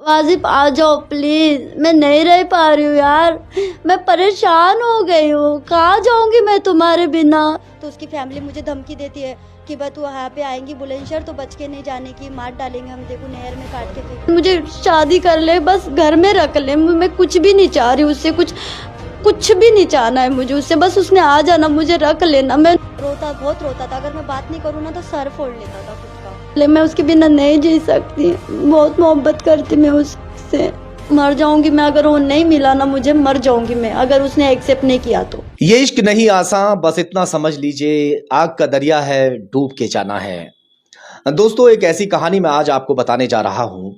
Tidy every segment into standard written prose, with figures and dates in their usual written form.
वाजिब आ जाओ प्लीज़, मैं नहीं रह पा रही हूँ यार, मैं परेशान हो गई हूँ, कहाँ जाऊँगी मैं तुम्हारे बिना। तो उसकी फैमिली मुझे धमकी देती है कि बस तू यहाँ पे आएंगी बुलंदशहर तो बच के नहीं जाने की, मार डालेंगे हम, देखो नहर में काट के फेंक। मुझे शादी कर ले, बस घर में रख ले, मैं कुछ भी नहीं चाह रही उससे, कुछ भी नहीं चाहना है मुझे उससे, बस उसने आ जाना, मुझे रख लेना। मैं बहुत रोता था, अगर मैं बात नहीं करूँ ना तो सर फोड़ लेता था खुद का। मैं उसके बिना नहीं जी सकती, बहुत मोहब्बत करती मैं उससे, मर जाऊंगी मैं अगर वो नहीं मिला ना, मुझे मर जाऊंगी मैं अगर उसने एक्सेप्ट नहीं किया तो। ये इश्क नहीं आसान, बस इतना समझ लीजिए, आग का दरिया है, डूब के जाना है। दोस्तों, एक ऐसी कहानी मैं आज आपको बताने जा रहा हूं।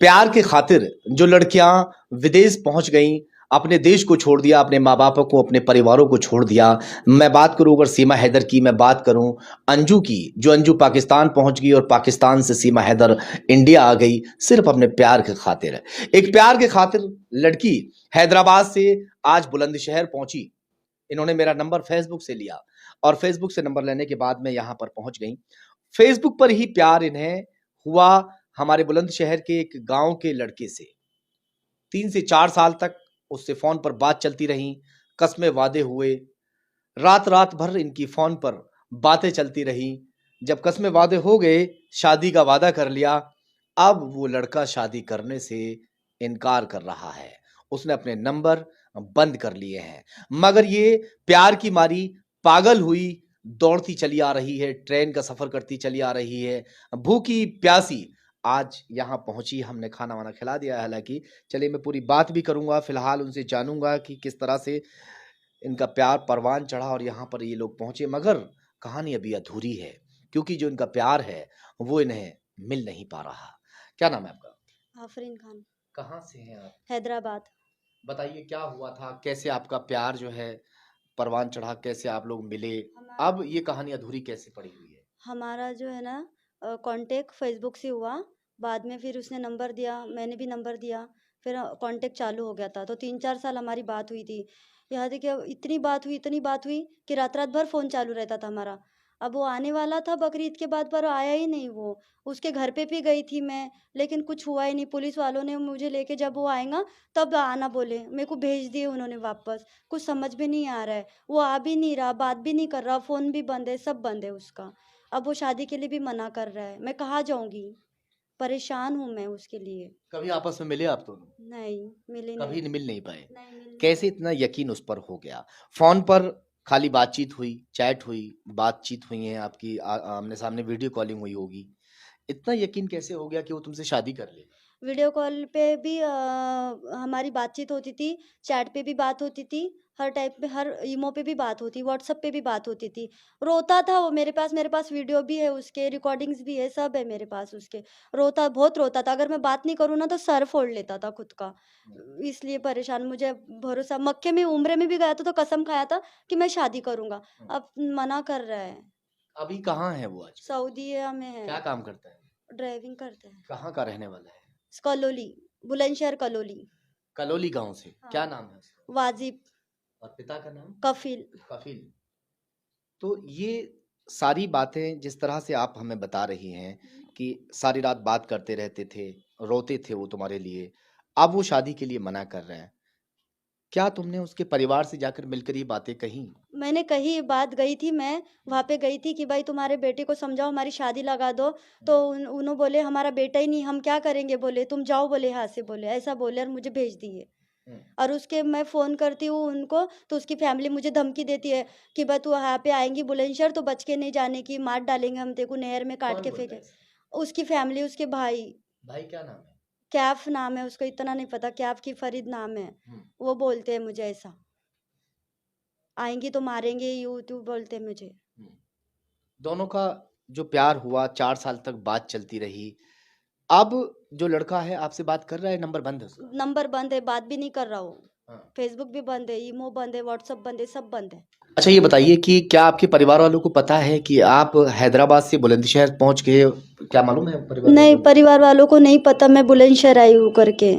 प्यार के खातिर जो लड़कियां विदेश पहुंच गईं, अपने देश को छोड़ दिया, अपने माँ बापों को, अपने परिवारों को छोड़ दिया। मैं बात करूं अगर सीमा हैदर की, मैं बात करूं अंजू की, जो अंजू पाकिस्तान पहुंच गई और पाकिस्तान से सीमा हैदर इंडिया आ गई सिर्फ अपने प्यार के खातिर। एक प्यार के खातिर लड़की हैदराबाद से आज बुलंदशहर पहुंची। इन्होंने मेरा नंबर फेसबुक से लिया और फेसबुक से नंबर लेने के बाद में यहां पर पहुंच गई। फेसबुक पर ही प्यार इन्हें हुआ हमारे बुलंदशहर के एक गांव के लड़के से। 3 से 4 साल तक उससे फोन पर बात चलती रही, कस्में वादे हुए, रात रात भर इनकी फोन पर बातें चलती रही। जब कस्में वादे हो गए, शादी का वादा कर लिया, अब वो लड़का शादी करने से इनकार कर रहा है। उसने अपने नंबर बंद कर लिए हैं, मगर ये प्यार की मारी पागल हुई दौड़ती चली आ रही है, ट्रेन का सफर करती चली आ रही है, भूखी प्यासी आज यहाँ पहुंची। हमने खाना वाना खिला दिया है, हालांकि चलिए मैं पूरी बात भी करूंगा, फिलहाल उनसे जानूंगा कि किस तरह से इनका प्यार परवान चढ़ा और यहाँ पर ये लोग पहुंचे। मगर कहानी अभी अधूरी है, क्योंकि जो इनका प्यार है वो इन्हें मिल नहीं पा रहा। क्या नाम है आपका? आफरीन खान। कहाँ से हैं आप? हैदराबाद। बताइए क्या हुआ था, कैसे आपका प्यार जो है परवान चढ़ा, कैसे आप लोग मिले, अब ये कहानी अधूरी कैसे पड़ी हुई है? हमारा जो है ना कांटेक्ट फेसबुक से हुआ, बाद में फिर उसने नंबर दिया, मैंने भी नंबर दिया, फिर कांटेक्ट चालू हो गया था। तो 3-4 साल हमारी बात हुई थी। यहाँ देखिए इतनी बात हुई कि रात रात भर फ़ोन चालू रहता था हमारा। अब वो आने वाला था बकरीद के बाद, पर आया ही नहीं वो। उसके घर पे भी गई थी मैं, लेकिन कुछ हुआ ही नहीं। पुलिस वालों ने मुझे लेके, जब वो आएगा तब आना बोले, मेरे को भेज दिए उन्होंने वापस। कुछ समझ में नहीं आ रहा है, वो आ भी नहीं रहा, बात भी नहीं कर रहा, फ़ोन भी बंद है, सब बंद है उसका। अब वो शादी के लिए भी मना कर रहा है, मैं कहाँ जाऊंगी, परेशान हूँ मैं उसके लिए। कभी आपस में मिले आप दोनों? नहीं मिले, कभी नहीं मिल नहीं पाए? नहीं मिल। कैसे इतना यकीन उस पर हो गया? फोन पर खाली बातचीत हुई, चैट हुई, बातचीत हुई है आपकी, आमने सामने वीडियो कॉलिंग हुई होगी, इतना यकीन कैसे हो गया कि वो तुमसे शादी कर ले? वीडियो कॉल पे भी हमारी बातचीत होती थी, चैट पे भी बात होती थी, हर टाइप पे, हर ईमो पे भी बात होती, व्हाट्सएप पे भी बात होती थी। रोता था वो, मेरे पास वीडियो भी है उसके, रिकॉर्डिंग्स भी है, सब है मेरे पास उसके। बहुत रोता था, अगर मैं बात नहीं करूँ ना तो सर फोड़ लेता था खुद का। इसलिए परेशान, मुझे भरोसा, मक्के में उम्रे में भी गया था तो कसम खाया था कि मैं शादी करूंगा, अब मना कर रहा है। अभी कहाँ है वो आज? सऊदीया में है। क्या काम करता है? ड्राइविंग करता है। कहाँ का रहने वाला है? कलोली, बुलंदशहर कलोली। कलोली गांव से। हाँ। क्या नाम है उसका? वाजिब। और पिता का नाम? कफिल। कफिल। तो ये सारी बातें जिस तरह से आप हमें बता रही हैं कि सारी रात बात करते रहते थे, रोते थे वो तुम्हारे लिए, अब वो शादी के लिए मना कर रहे हैं, क्या तुमने उसके परिवार से जाकर मिलकर ये बातें कही? मैंने कही बात, गई थी मैं वहाँ पे, गई थी कि भाई तुम्हारे बेटे को समझाओ, हमारी शादी लगा दो। तो उन्होंने बोले हमारा बेटा ही नहीं, हम क्या करेंगे, बोले तुम जाओ, बोले यहाँ से, बोले ऐसा बोले और मुझे भेज दिए। और उसके मैं फ़ोन करती हूँ उनको तो उसकी फैमिली मुझे धमकी देती है कि बस तू यहाँ पे आएंगी बुलंदशहर तो बच के नहीं जाने की, मार डालेंगे हम, तेको नहर में काट के फेंके। उसकी फैमिली, उसके भाई। भाई क्या नाम है? कैफ नाम है उसका, इतना नहीं पता, कैफ की फरीद नाम है। वो बोलते हैं मुझे ऐसा, आएंगी तो मारेंगे, यूट्यूब बोलते हैं मुझे। दोनों का जो प्यार हुआ, 4 साल तक बात चलती रही, अब जो लड़का है आपसे बात कर रहा है, नंबर बंद है उसका? नंबर बंद है, बात भी नहीं कर रहा वो। हाँ। फेसबुक भी बंद है, ईमो बंद है, व्हाट्सएप बंद है, सब बंद है। अच्छा ये बताइए कि क्या आपके परिवार वालों को पता है कि आप हैदराबाद से बुलंदशहर पहुंच गए? क्या मालूम है परिवार नहीं, वालों को? परिवार वालों को नहीं पता मैं बुलंदशहर आई हूँ करके,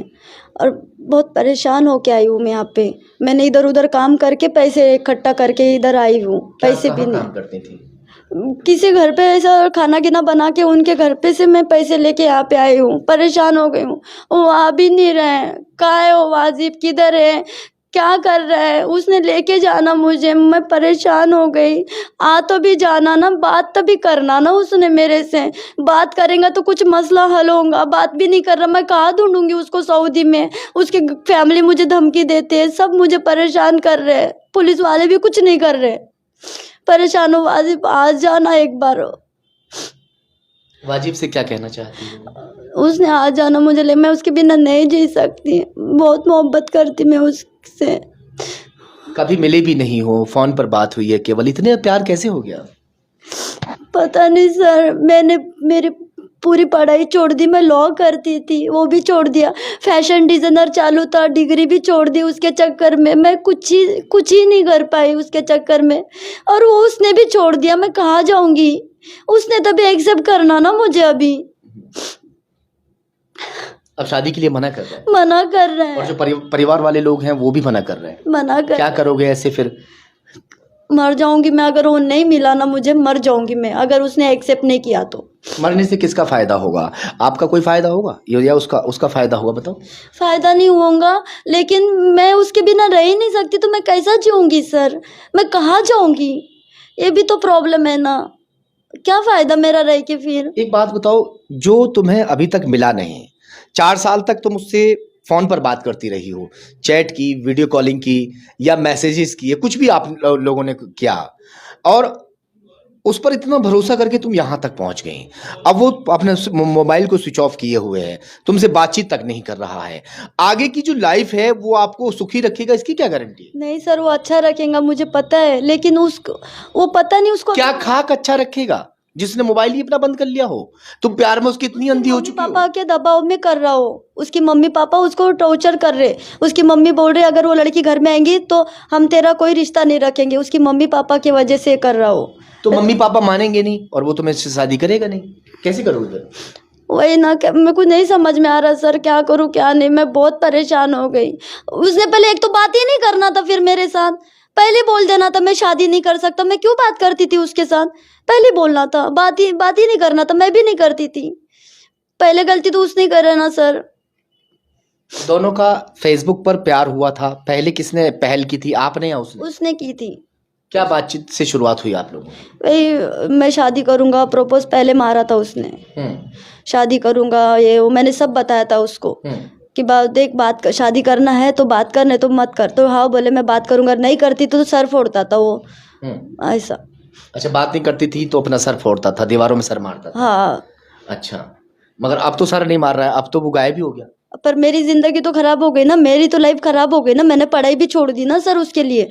और बहुत परेशान होके आई हूँ मैं यहाँ पे। मैंने इधर उधर काम करके पैसे इकट्ठा करके इधर आई हूँ, पैसे भी कहाँ नहीं। काम करती थी? किसी घर पे ऐसा खाना गिना बना के उनके घर पे से मैं पैसे लेके यहाँ पे आई हूँ, परेशान हो गई हूँ। वो आ भी नहीं रहे हैं, कहाँ है वो वाजिब, किधर है, क्या कर रहा है? उसने लेके जाना मुझे, मैं परेशान हो गई। आ तो भी जाना ना, बात तो भी करना ना उसने मेरे से। बात करेंगे तो कुछ मसला हल होगा, बात भी नहीं कर रहा। मैं कहाँ ढूंढूंगी उसको सऊदी में? उसकी फैमिली मुझे धमकी देते हैं, सब मुझे परेशान कर रहे हैं, पुलिस वाले भी कुछ नहीं कर रहे। परेशान हो वाजिब, आ जाना एक बार। वाजिब से क्या कहना चाहती हो? उसने आ जाना मुझे ले, मैं उसके बिना नहीं जी सकती, बहुत मोहब्बत करती मैं उससे। कभी मिले भी नहीं हो, फोन पर बात हुई है केवल, इतने प्यार कैसे हो गया? पता नहीं सर, मैंने मेरी पूरी पढ़ाई छोड़ दी, मैं लॉ करती थी, वो भी छोड़ दिया। फैशन डिज़ाइनर चालू था, डिग्री भी छोड़ दी उसके चक्कर में। मैं कुछ ही नहीं कर पाई उसके चक्कर में, और वो उसने भी छोड़ दिया। मैं कहाँ जाऊंगी? उसने तभी एक्सेप्ट करना ना मुझे। अभी अब शादी के लिए मना कर रहा है, मना कर रहे और जो हैं, परिवार वाले लोग हैं वो भी मना कर रहे हैं। मना कर। क्या करोगे ऐसे फिर? मर जाऊंगी मैं, अगर वो नहीं मिला ना मुझे, मर जाऊंगी मैं, अगर उसने एक्सेप्ट नहीं किया तो। मरने से किसका फायदा होगा? आपका कोई फायदा होगा या उसका फायदा होगा? बताओ। फायदा नहीं होगा, लेकिन मैं उसके बिना रह ही नहीं सकती, तो मैं कैसा जीऊंगी सर? मैं कहाँ जाऊंगी? ये भी तो प्रॉब्लम है ना। क्या फायदा मेरा रह के फिर? एक बात बताओ, जो तुम्हें अभी तक मिला नहीं, 4 साल तक तुम उससे फोन पर बात करती रही हो, चैट की, वीडियो कॉलिंग की, या मैसेजेस किए, कुछ भी आप लोगों ने किया, और उस पर इतना भरोसा करके तुम यहाँ तक पहुंच गई। अब वो अपने मोबाइल को स्विच ऑफ किए हुए है, तुमसे बातचीत तक नहीं कर रहा है। आगे की जो लाइफ है वो आपको सुखी रखेगा, इसकी क्या गारंटी है? नहीं सर, वो अच्छा रखेगा मुझे पता है, लेकिन उसको, वो पता नहीं उसको क्या खाक अच्छा रखेगा जिसने मोबाइल ही अपना बंद कर लिया हो? तुम प्यार में उसकी इतनी अंधी हो मम्मी चुकी पापा हो। के दबाव में कर रहा हो। उसकी मम्मी पापा उसको टॉर्चर कर रहे। उसकी मम्मी बोल रहे अगर वो लड़की घर में आएंगी तो हम तेरा कोई रिश्ता नहीं रखेंगे। उसकी मम्मी पापा की वजह से कर रहा हो। तो मम्मी पापा मानेंगे नहीं और वो तुम्हें इससे शादी करेगा नहीं, कैसे करोगे फिर? वही ना, मेरे को नहीं समझ में आ रहा सर, क्या करूँ क्या नहीं। मैं बहुत परेशान हो गई। उसने पहले एक तो बात ही नहीं करना था फिर मेरे साथ, पहले बोल देना था मैं शादी नहीं कर सकता। मैं क्यों बात करती थी उसके साथ? पहले बोलना था, बात ही नहीं करना था, मैं भी नहीं करती थी। पहले गलती तो उसने करा ना सर। दोनों का फेसबुक पर प्यार हुआ था, पहले किसने पहल की थी, आपने या उसने? उसने की थी। क्या बातचीत से शुरुआत हुई आप लोगों की? वही, मैं शादी करूंगा, प्रपोज पहले मारा था उसने, शादी करूंगा ये वो, मैंने सब बताया था उसको कि देख बात कर, शादी करना है तो बात करने तो मत कर। तो हाँ बोले मैं बात करूंगा, नहीं करती तो सर फोड़ता था वो, ऐसा। अच्छा, बात नहीं करती थी तो अपना सर फोड़ता था, दीवारों में सर मारता था? हाँ। अच्छा, मगर अब तो सर नहीं मार रहा है, अब तो वो गायब ही हो गया। पर मेरी जिंदगी तो खराब हो गई ना, मेरी तो लाइफ खराब हो गई ना। मैंने पढ़ाई भी छोड़ दी ना सर उसके लिए।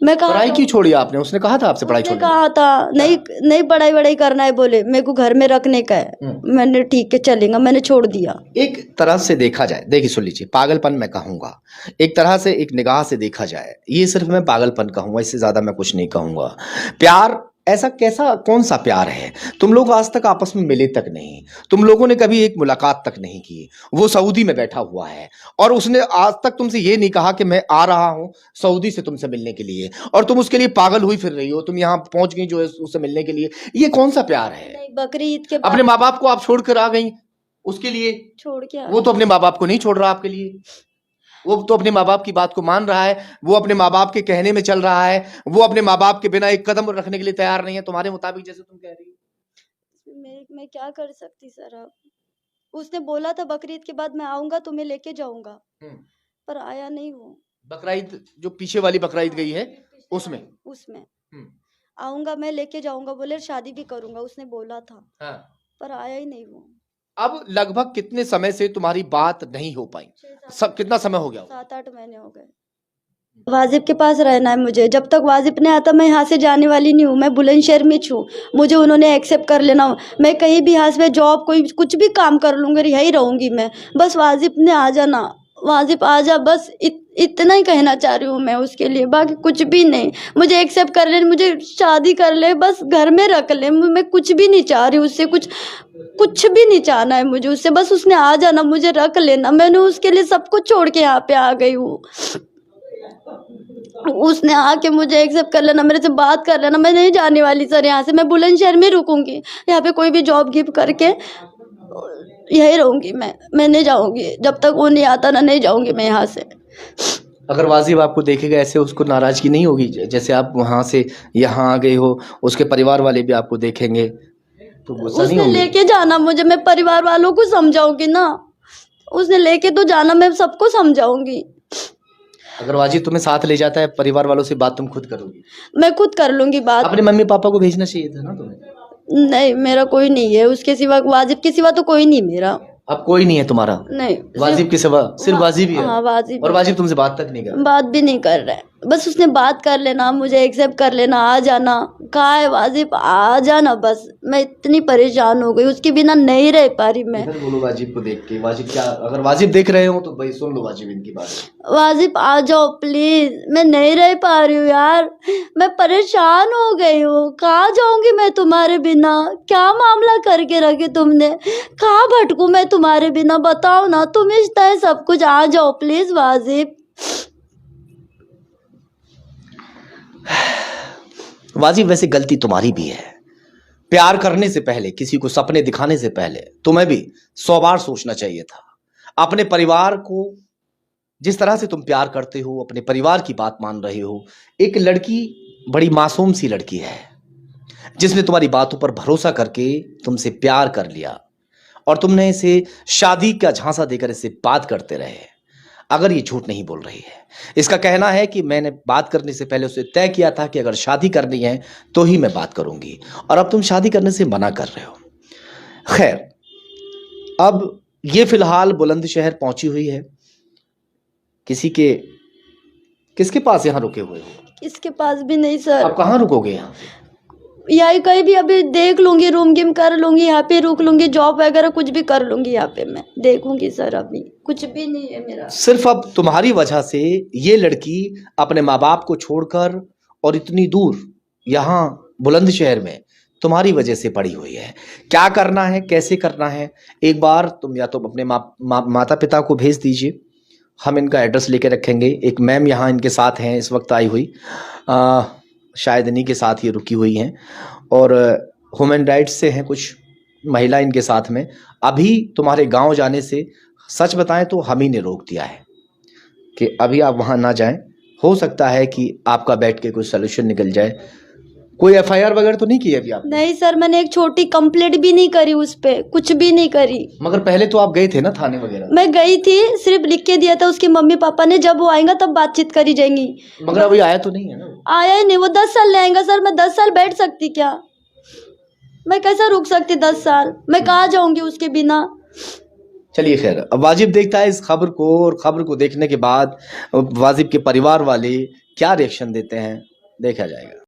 मैं कहा पढ़ाई क्यों छोड़ी आपने? उसने कहा था आपसे पढ़ाई छोड़ने? कहा था नहीं पढ़ाई वढ़ाई करना है, बोले मेरे को घर में रखने का है। मैंने ठीक है चलेगा, मैंने छोड़ दिया। एक तरह से देखा जाए, देखिए सुन लीजिए, पागलपन मैं कहूंगा, एक तरह से एक निगाह से देखा जाए, ये सिर्फ मैं पागलपन कहूंगा, इससे ज्यादा मैं कुछ नहीं कहूंगा। प्यार ऐसा कैसा, कौन सा प्यार है? तुम लोग आज तक आपस में मिले तक नहीं, तुम लोगों ने कभी एक मुलाकात तक नहीं की। वो सऊदी में बैठा हुआ है और उसने आज तक तुमसे ये नहीं कहा कि मैं आ रहा हूं सऊदी से तुमसे मिलने के लिए, और तुम उसके लिए पागल हुई फिर रही हो, तुम यहाँ पहुंच गई जो है उससे मिलने के लिए। ये कौन सा प्यार है? नहीं, बकरी ईद के अपने माँ बाप को आप छोड़कर आ गई उसके लिए? छोड़ के वो तो अपने माँ बाप को नहीं छोड़ रहा आपके लिए, वो तो अपने माँ बाप की बात को मान रहा है, वो अपने माँ बाप के कहने में चल रहा है, वो अपने माँ बाप के बिना एक कदम रखने के लिए तैयार नहीं है तुम्हारे मुताबिक, जैसे तुम कह रही हो। मैं क्या कर सकती सर अब? उसने बोला था बकरीद के बाद मैं आऊंगा तुम्हें लेके जाऊंगा, पर आया नहीं वो। बकरीद जो पीछे वाली बकरीद गई है उसमें आऊंगा मैं, लेके जाऊंगा बोले, शादी भी करूंगा उसने बोला था। हाँ। पर आया ही नहीं वो। अब लगभग कितने समय से तुम्हारी बात नहीं हो पाई? सब कितना समय हो गया? 7-8 महीने हो गए। वाजिब के पास रहना है मुझे, जब तक वाजिब नहीं आता मैं यहाँ से जाने वाली नहीं हूँ। मैं बुलंदशहर में हूँ, मुझे उन्होंने एक्सेप्ट कर लेना। मैं कहीं भी यहाँ से जॉब कोई कुछ भी काम कर लूँगी, यही रहूँगी मैं। बस वाजिब ने आ जाना, वाजिब आ जा, बस इतना ही कहना चाह रही हूँ मैं उसके लिए, बाकी कुछ भी नहीं। मुझे एक्सेप्ट कर ले, मुझे शादी कर ले, बस घर में रख ले। मैं कुछ भी नहीं चाह रही उससे, कुछ भी नहीं चाहना है मुझे उससे। बस उसने आ जाना, मुझे रख लेना। मैंने उसके लिए सब कुछ छोड़ के यहाँ पे आ गई हूँ। उसने आके मुझे एक्सेप्ट कर लेना, मेरे से बात कर लेना। मैं नहीं जाने वाली सर यहाँ से, मैं बुलंदशहर में रुकूंगी, यहाँ पे कोई भी जॉब गिफ्ट करके यही रहूंगी। मैं नहीं जाऊंगी जब तक वो नहीं आता ना, नहीं जाऊंगी मैं यहाँ से। अगर वाजिब आपको देखेगा ऐसे, उसको नाराजगी नहीं होगी? जैसे आप वहाँ से यहाँ आ गए हो, उसके परिवार वाले भी आपको देखेंगे तो गुस्सा नहीं उसने होगी? लेके जाना मुझे, मैं परिवार वालों को समझाऊंगी ना, उसने लेके तो जाना, मैं सबको समझाऊंगी। अगर वाजिब तुम्हें साथ ले जाता है, परिवार वालों से बात तुम खुद करोगी? मैं खुद कर लूंगी बात। अपने मम्मी पापा को भेजना चाहिए था ना तुम्हें। नहीं, मेरा कोई नहीं है उसके सिवा, वाजिब के सिवा तो कोई नहीं मेरा। अब कोई नहीं है तुम्हारा? नहीं, वाजिब के सिवा सिर्फ वाजिब ही है? हाँ, वाजिब। और वाजिब तुमसे बात तक नहीं कर रहा? बात भी नहीं कर रहा है, बस उसने बात कर लेना, मुझे एक्सेप्ट कर लेना, आ जाना। कहा है वाजिब, आ जाना बस। मैं इतनी परेशान हो गई, उसके बिना नहीं रह पा रही मैं। इधर बोलो वाजिब को देख के। वाजिब क्या, अगर वाजिब देख रहे हो तो भाई सुन लो वाजिब इनकी बात। वाजिब आ जाओ प्लीज, मैं नहीं रह पा रही हूँ यार, मैं परेशान हो गई हूँ। कहाँ जाऊंगी मैं तुम्हारे बिना? क्या मामला करके रखे तुमने? कहाँ भटकूं मैं तुम्हारे बिना? बताओ ना, तुम ही है सब कुछ। आ जाओ प्लीज वाजिब। वाजिब वैसे गलती तुम्हारी भी है। प्यार करने से पहले, किसी को सपने दिखाने से पहले तुम्हें भी 100 बार सोचना चाहिए था। अपने परिवार को जिस तरह से तुम प्यार करते हो, अपने परिवार की बात मान रहे हो। एक लड़की बड़ी मासूम सी लड़की है जिसने तुम्हारी बातों पर भरोसा करके तुमसे प्यार कर लिया और तुमने इसे शादी का झांसा देकर इससे बात करते रहे। अगर ये झूठ नहीं बोल रही है, इसका कहना है कि मैंने बात करने से पहले उसे तय किया था कि अगर शादी करनी है तो ही मैं बात करूंगी, और अब तुम शादी करने से मना कर रहे हो। खैर, अब ये फिलहाल बुलंदशहर पहुंची हुई है। किसके पास यहाँ रुके हुए हो? इसके पास भी नहीं सर। अब कहाँ रुकोगे? यहाँ यही कहीं भी अभी देख लूंगी, रूम गिम कर लूंगी, यहाँ पे रुक लूंगी, जॉब वगैरह कुछ भी कर लूंगी, यहाँ पे मैं देखूंगी सर। अभी कुछ भी नहीं है मेरा। सिर्फ अब तुम्हारी वजह से ये लड़की अपने माँ बाप को छोड़कर और इतनी दूर यहाँ बुलंदशहर में तुम्हारी वजह से पड़ी हुई है। क्या करना है, कैसे करना है, एक बार तुम या तो अपने माता पिता को भेज दीजिए, हम इनका एड्रेस लेके रखेंगे। एक मैम यहाँ इनके साथ हैं इस वक्त आई हुई, शायद इन्हीं के साथ ये रुकी हुई हैं, और ह्यूमन राइट्स से हैं कुछ महिला इनके साथ में। अभी तुम्हारे गांव जाने से सच बताएं तो हम ही ने रोक दिया है कि अभी आप वहां ना जाएं। हो सकता है कि आपका बैठ के कोई सोल्यूशन निकल जाए। कोई एफआईआर वगैरह तो नहीं की अभी आप? नहीं सर, मैंने एक छोटी कंप्लेंट भी नहीं करी उस पे, कुछ भी नहीं करी। मगर पहले तो आप गए थे ना थाने वगैरह? मैं गई थी, सिर्फ लिख के दिया था उसके मम्मी पापा ने, जब वो आएगा तब बातचीत करी जाएंगी। मगर अभी आया तो नहीं है ना? आया ही नहीं। वो 10 साल ले आएगा सर, मैं 10 साल बैठ सकती क्या? मैं कैसे रुक सकती 10 साल? मैं कहाँ जाऊंगी उसके बिना? चलिए खैर, अब वाजिब देखता है इस खबर को, और खबर को देखने के बाद वाजिब के परिवार वाले क्या रिएक्शन देते हैं देखा जाएगा।